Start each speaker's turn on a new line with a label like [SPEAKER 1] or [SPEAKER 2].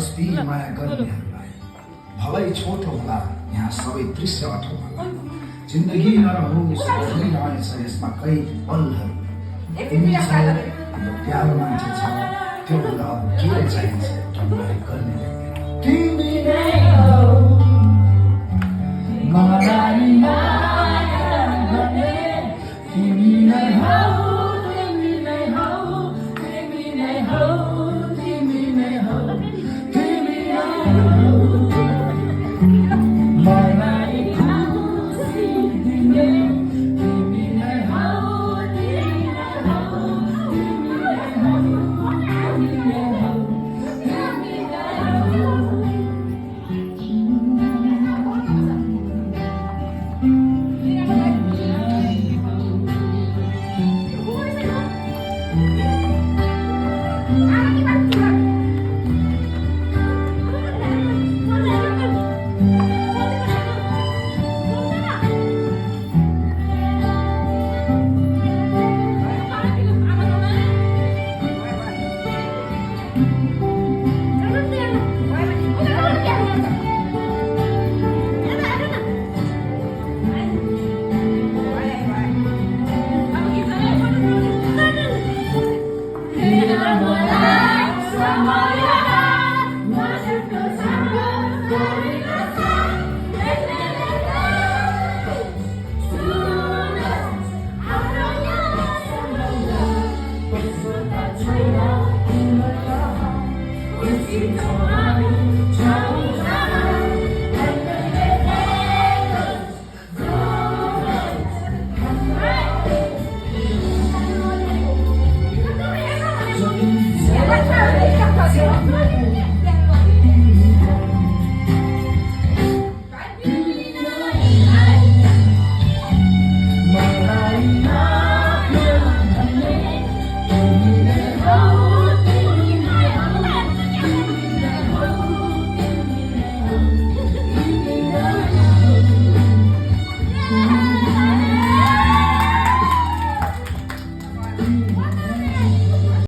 [SPEAKER 1] जस्ती माया गर्नेहरूलाई भलै छोटो होला यहाँ सबै दृश्य अठो होला जिन्दगी नरहोस् रहनेछ यसमा कई पलहरू तिमी छौ यो प्यारो मान्छे छ त्यो हुँदा अब के चाहिन्छ तिमीलाई गर्ने तिमी नै हौ मलाई माया गर्ने तिमी नै हौ तिमी नै हौ तिमी नै हौ तिमी नै हौ तिमी नै हौ मलाई खुसी दिने तिमी नै हौ तिमी नै हौ तिमी नै हौ तिमी नै हौ तिमी नै हौ You know I'm